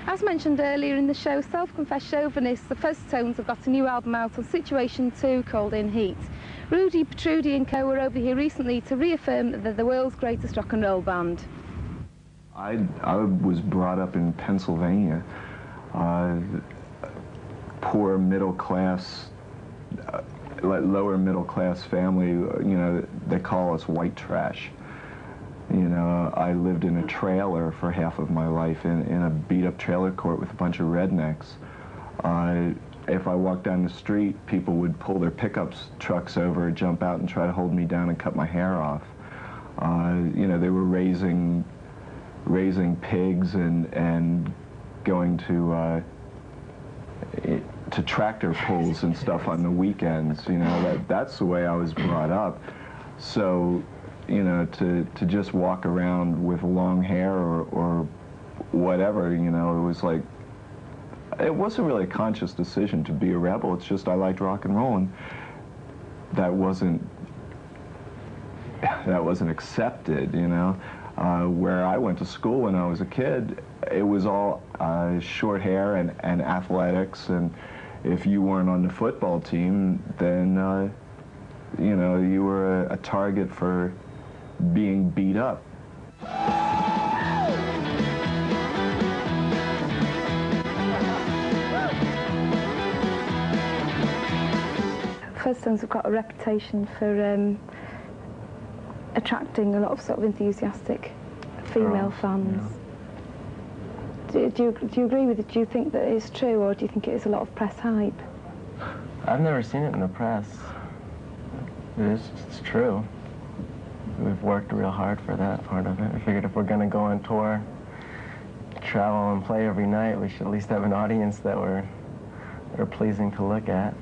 As mentioned earlier in the show, self-confessed chauvinists, the Fuzztones, have got a new album out on Situation 2 called In Heat. Rudy, Petrudi and co were over here recently to reaffirm that they're the world's greatest rock and roll band. I was brought up in Pennsylvania, poor middle class, lower middle class family. You know, they call us white trash. You know, I lived in a trailer for half of my life, in a beat-up trailer court with a bunch of rednecks. If I walked down the street, people would pull their pickup trucks over, jump out and try to hold me down and cut my hair off. You know, they were raising pigs and going to tractor pulls and stuff on the weekends. You know, that's the way I was brought up. So, you know, to just walk around with long hair or whatever, you know, it was like, it wasn't really a conscious decision to be a rebel. It's just I liked rock and roll, and that wasn't accepted, you know. Where I went to school when I was a kid, it was all short hair and athletics, and if you weren't on the football team, then you know, you were a target for being beat up. Fuzztones have got a reputation for attracting a lot of sort of enthusiastic female fans. Yeah. Do you agree with it? Do you think that it's true, or do you think it is a lot of press hype? I've never seen it in the press. It's true. We've worked real hard for that part of it. We figured if we're going to go on tour, travel and play every night, we should at least have an audience that are pleasing to look at.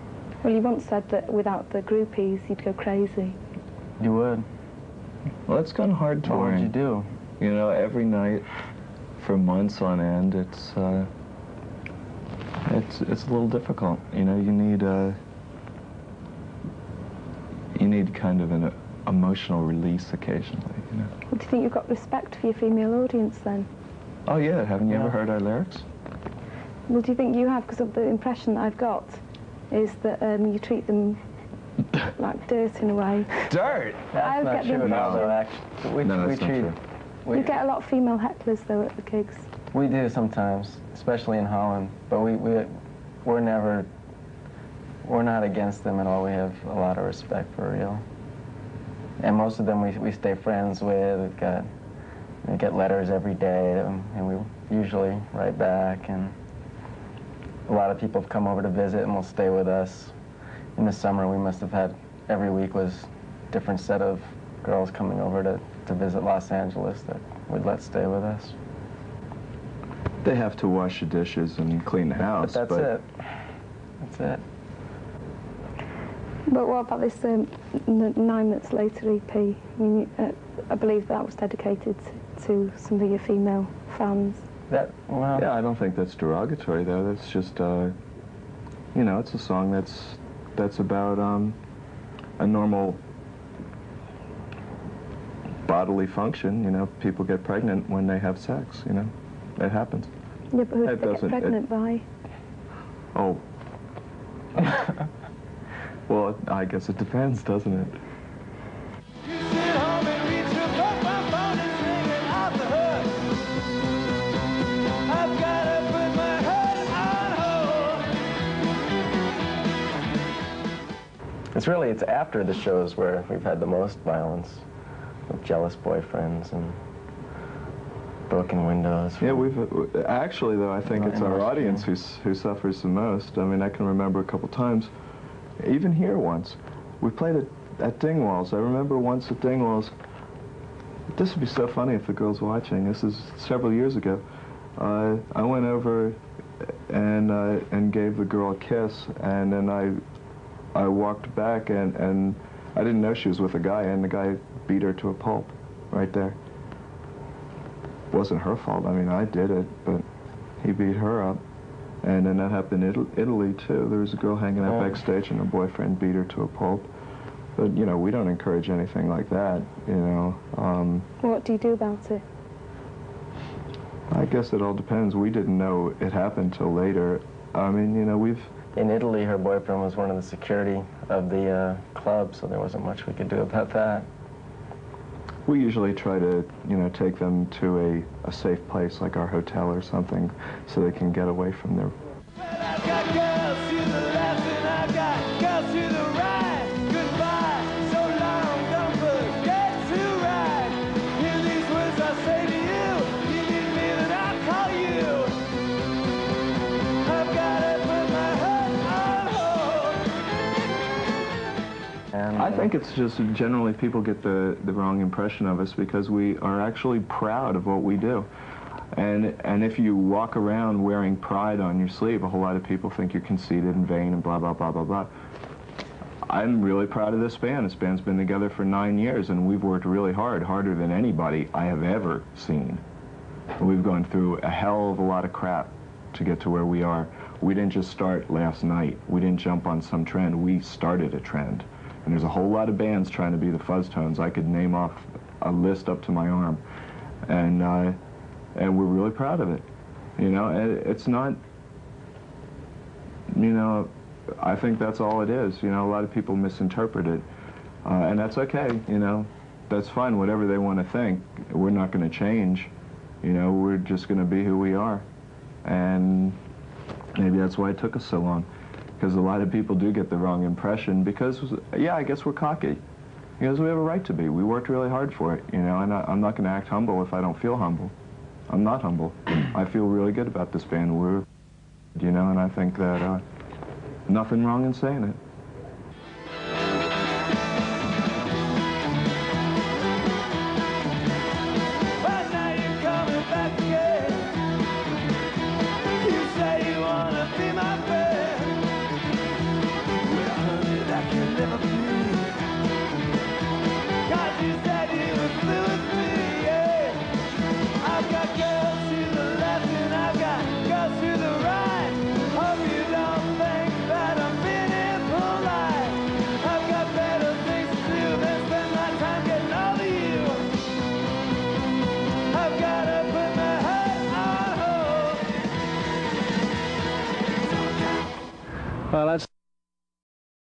Well, you once said that without the groupies, you'd go crazy. You would. Well, it's kind of hard touring. What would you do? You know, every night for months on end, it's a little difficult. You know, you need kind of an emotional release occasionally, you know. Well, do you think you've got respect for your female audience then? Oh yeah, haven't you ever heard our lyrics? Well, do you think you have? Because the impression that I've got is that you treat them like dirt in a way. Dirt? That's not true at all, though, actually. No, that's not true. You get a lot of female hecklers, though, at the gigs. We do sometimes, especially in Holland, but we're not against them at all. We have a lot of respect for real. And most of them we stay friends with. We get letters every day, and we usually write back. And a lot of people have come over to visit and will stay with us. In the summer, we must have had, every week was a different set of girls coming over to visit Los Angeles that we'd let stay with us. They have to wash the dishes and clean the house. But that's it. That's it. But what about this 9 Minutes Later EP? I mean, I believe that was dedicated to some of your female fans. Well, yeah, I don't think that's derogatory, though. That's just, you know, it's a song that's about a normal bodily function. You know, people get pregnant when they have sex, you know. It happens. Yeah, but who do they get pregnant by? Oh. Well, I guess it depends, doesn't it? It's after the shows where we've had the most violence, with jealous boyfriends and broken windows. Yeah, actually, though, I think it's our audience who suffers the most. I mean, I can remember a couple times, even here once, we played at Dingwalls. I remember once at Dingwalls, this would be so funny if the girl's watching. This is several years ago. I went over and gave the girl a kiss, and then I walked back, and I didn't know she was with a guy, and the guy beat her to a pulp right there. It wasn't her fault. I mean, I did it, but he beat her up. And then that happened in Italy, too. There was a girl hanging out backstage, and her boyfriend beat her to a pulp. But, you know, we don't encourage anything like that, you know. What do you do about it? I guess it all depends. We didn't know it happened till later. I mean, you know, In Italy, her boyfriend was one of the security of the club, so there wasn't much we could do about that. We usually try to, you know, take them to a safe place like our hotel or something so they can get away from their... I've got girls to the left and I've got girls to the right. Goodbye, so long, don't forget to ride. Hear these words I say to you. You need me, then I'll call you. I've got to put my heart on hold. And, I think it's just generally people get the wrong impression of us because we are actually proud of what we do. And if you walk around wearing pride on your sleeve, a whole lot of people think you're conceited and vain and blah, blah, blah, blah, blah. I'm really proud of this band. This band's been together for 9 years, and we've worked really hard, harder than anybody I have ever seen. We've gone through a hell of a lot of crap to get to where we are. We didn't just start last night. We didn't jump on some trend. We started a trend. And there's a whole lot of bands trying to be the Fuzztones. I could name off a list up to my arm. And we're really proud of it. You know, it's not, you know, I think that's all it is. You know, a lot of people misinterpret it. And that's okay, you know. That's fine, whatever they want to think. We're not going to change. You know, we're just going to be who we are. And maybe that's why it took us so long. Because a lot of people do get the wrong impression because, yeah, I guess we're cocky. Because we have a right to be. We worked really hard for it, you know, and I'm not going to act humble if I don't feel humble. I'm not humble. I feel really good about this band. We're, you know, and I think that nothing wrong in saying it. But now you're coming back again. You say you wanna be my friend. Well, honey, that can never be. 'Cause you said you would flew with me, yeah. I've got girls to the left and I've got girls to the right. Hope you don't think that I'm being impolite. I've got better things to do than spend my time getting over you. I've got to put my heart on hold. Well, that's